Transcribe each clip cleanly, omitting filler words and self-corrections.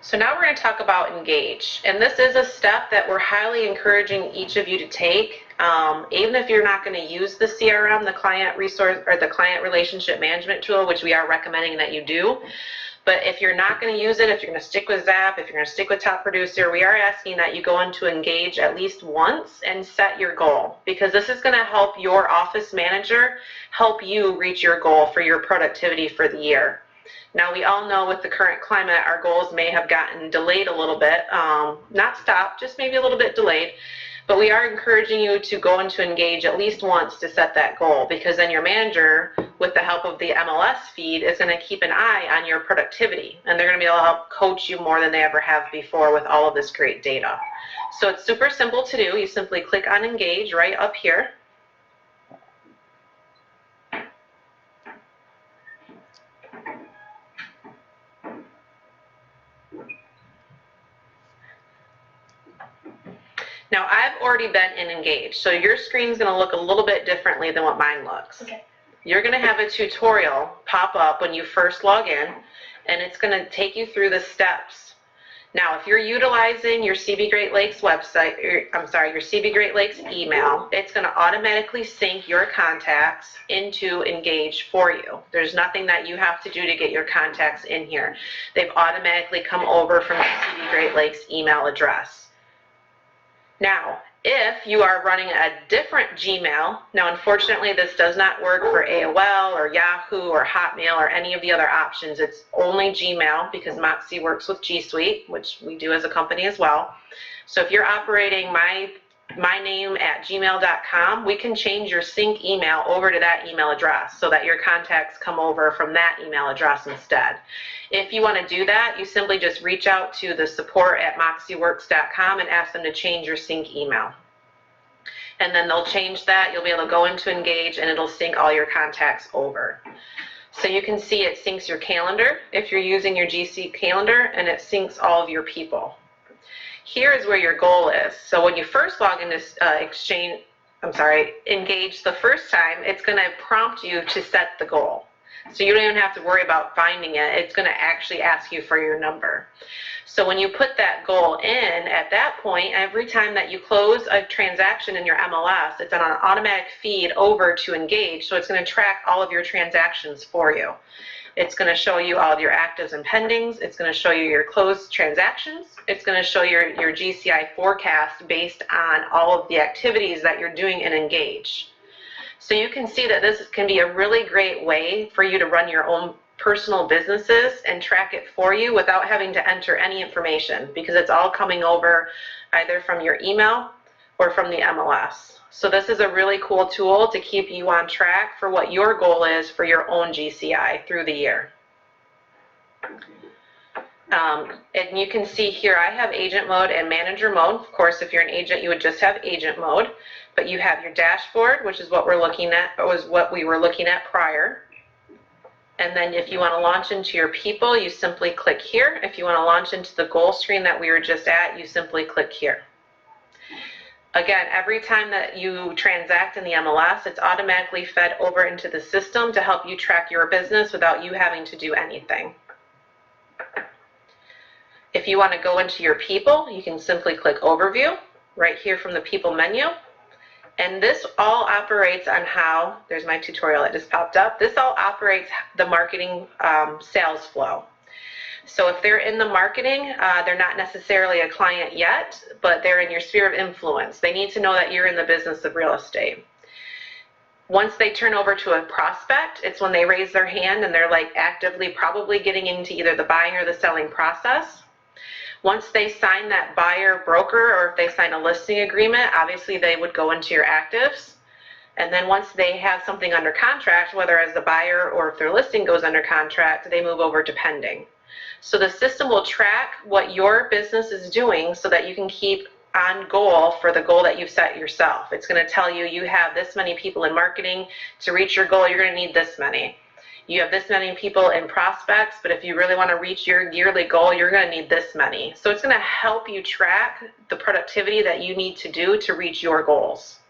So now we're going to talk about engage, and this is a step that we're highly encouraging each of you to take. Even if you're not going to use the CRM, the client resource or the client relationship management tool, which we are recommending that you do. But if you're not going to use it, if you're going to stick with Zap, if you're going to stick with Top Producer, we are asking that you go into Engage at least once and set your goal, because this is going to help your office manager help you reach your goal for your productivity for the year. Now, we all know with the current climate, our goals may have gotten delayed a little bit, not stopped, just maybe a little bit delayed. But we are encouraging you to go into Engage at least once to set that goal, because then your manager, with the help of the MLS feed, is going to keep an eye on your productivity, and they're going to be able to help coach you more than they ever have before with all of this great data. So it's super simple to do. You simply click on Engage right up here. Now, I've already been in Engage, so your screen's going to look a little bit differently than what mine looks. Okay. You're going to have a tutorial pop up when you first log in, and it's going to take you through the steps. Now, if you're utilizing your CB Great Lakes website, your CB Great Lakes email, it's going to automatically sync your contacts into Engage for you. There's nothing that you have to do to get your contacts in here. They've automatically come over from the CB Great Lakes email address. Now, if you are running a different Gmail, now unfortunately this does not work for AOL or Yahoo or Hotmail or any of the other options. It's only Gmail, because Moxi works with G Suite, which we do as a company as well. So if you're operating my name at gmail.com, we can change your sync email over to that email address so that your contacts come over from that email address instead. If you want to do that, you simply just reach out to the support@moxiworks.com and ask them to change your sync email. And then they'll change that. You'll be able to go into Engage and it'll sync all your contacts over. So you can see it syncs your calendar if you're using your GC calendar, and it syncs all of your people. Here is where your goal is. So when you first log into Engage the first time, it's going to prompt you to set the goal. So you don't even have to worry about finding it. It's going to actually ask you for your number. So when you put that goal in, at that point, every time that you close a transaction in your MLS, it's on an automatic feed over to Engage, so it's going to track all of your transactions for you. It's going to show you all of your actives and pendings. It's going to show you your closed transactions. It's going to show your GCI forecast based on all of the activities that you're doing in Engage. So you can see that this can be a really great way for you to run your own personal businesses and track it for you without having to enter any information, because it's all coming over either from your email or from the MLS. So this is a really cool tool to keep you on track for what your goal is for your own GCI through the year. And you can see here I have agent mode and manager mode. Of course, if you're an agent, you would just have agent mode, but you have your dashboard, which is what we're looking at, or was what we were looking at prior. And then if you want to launch into your people, you simply click here. If you want to launch into the goal screen that we were just at, you simply click here. Again, every time that you transact in the MLS, it's automatically fed over into the system to help you track your business without you having to do anything. If you want to go into your people, you can simply click Overview right here from the People menu. And this all operates on how, there's my tutorial that just popped up, this all operates the marketing sales flow. So if they're in the marketing, they're not necessarily a client yet, but they're in your sphere of influence. They need to know that you're in the business of real estate. Once they turn over to a prospect, it's when they raise their hand and they're like actively probably getting into either the buying or the selling process. Once they sign that buyer broker, or if they sign a listing agreement, obviously they would go into your actives. And then once they have something under contract, whether as the buyer or if their listing goes under contract, they move over to pending. So the system will track what your business is doing so that you can keep on goal for the goal that you've set yourself. It's going to tell you you have this many people in marketing. To reach your goal, you're going to need this many. You have this many people in prospects, but if you really want to reach your yearly goal, you're going to need this many. So it's going to help you track the productivity that you need to do to reach your goals.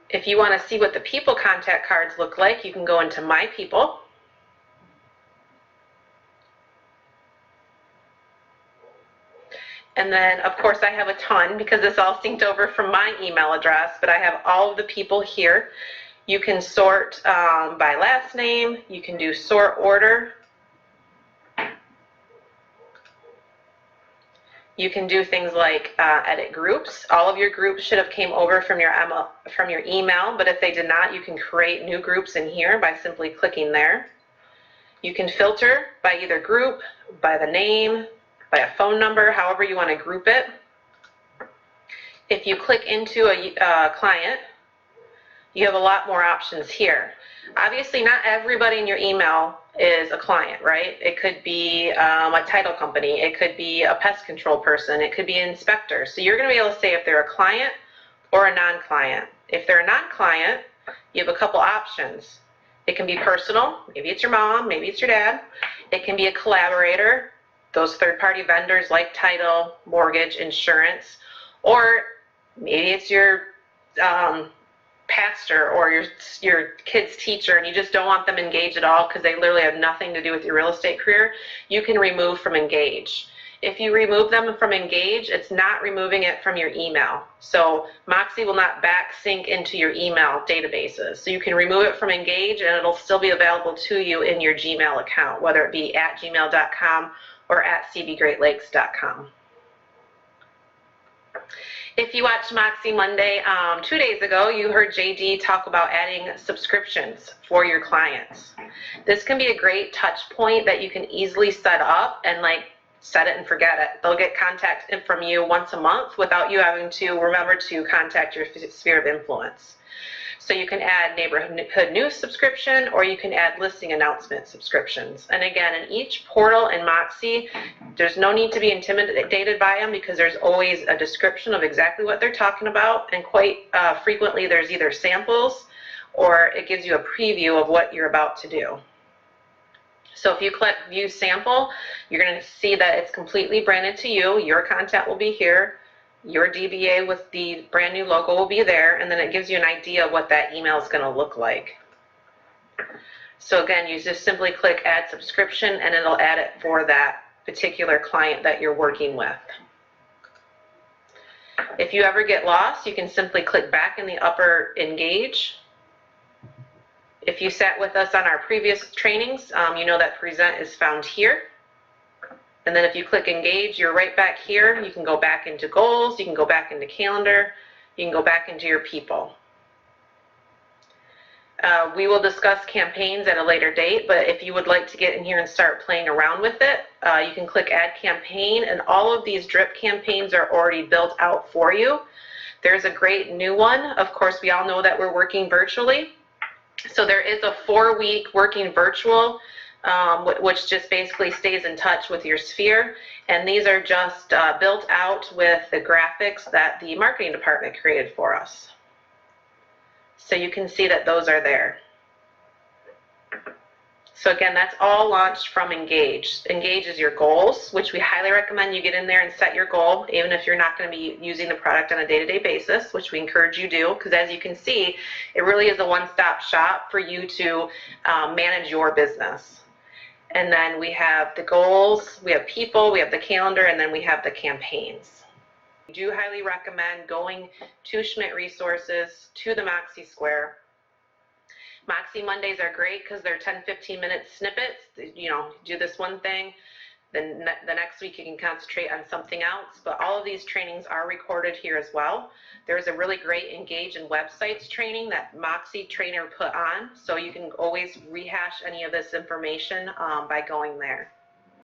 If you want to see what the people contact cards look like, you can go into My People. And then, of course, I have a ton because this all synced over from my email address, but I have all of the people here. You can sort by last name. You can do sort order. You can do things like edit groups. All of your groups should have came over from your email, but if they did not, you can create new groups in here by simply clicking there. You can filter by either group, by the name, by a phone number, however you want to group it. If you click into a client, you have a lot more options here. Obviously, not everybody in your email is a client, right? It could be a title company. It could be a pest control person. It could be an inspector. So you're going to be able to say if they're a client or a non-client. If they're a non-client, you have a couple options. It can be personal. Maybe it's your mom. Maybe it's your dad. It can be a collaborator. Those third-party vendors like title, mortgage, insurance. Or maybe it's your pastor or your kid's teacher and you just don't want them engaged at all because they literally have nothing to do with your real estate career. You can remove from engage. If you remove them from engage, it's not removing it from your email. So Moxi will not back sync into your email databases. So you can remove it from engage and it'll still be available to you in your Gmail account, whether it be at gmail.com or at cbgreatlakes.com. If you watched Moxi Monday 2 days ago, you heard JD talk about adding subscriptions for your clients. This can be a great touch point that you can easily set up and set it and forget it. They'll get contact from you once a month without you having to remember to contact your sphere of influence. So you can add neighborhood news subscription or you can add listing announcement subscriptions. And again, in each portal in Moxi, there's no need to be intimidated by them because there's always a description of exactly what they're talking about, and quite frequently there's either samples or it gives you a preview of what you're about to do. So if you click View Sample, you're going to see that it's completely branded to you. Your content will be here. Your DBA with the brand new logo will be there, and then it gives you an idea of what that email is going to look like. So again, you just simply click Add Subscription, and it'll add it for that particular client that you're working with. If you ever get lost, you can simply click back in the upper Engage. If you sat with us on our previous trainings, you know that Present is found here. And then if you click Engage, you're right back here. You can go back into Goals, you can go back into Calendar, you can go back into your People. We will discuss campaigns at a later date, but if you would like to get in here and start playing around with it, you can click Add Campaign, and all of these drip campaigns are already built out for you. There's a great new one. Of course, we all know that we're working virtually. So there is a 4-week working virtual, which just basically stays in touch with your sphere. And these are just built out with the graphics that the marketing department created for us. So you can see that those are there. So again, that's all launched from Engage. Engage is your goals, which we highly recommend you get in there and set your goal, even if you're not going to be using the product on a day-to-day basis, which we encourage you do, because as you can see, it really is a one-stop shop for you to manage your business. And then we have the goals, we have people, we have the calendar, and then we have the campaigns. I do highly recommend going to Schmidt Resources, to the Moxi Square. Moxi Mondays are great because they're 10-15 minute snippets. You know, do this one thing, then the next week you can concentrate on something else. But all of these trainings are recorded here as well. There's a really great Engage in Websites training that Moxi trainer put on, so you can always rehash any of this information by going there.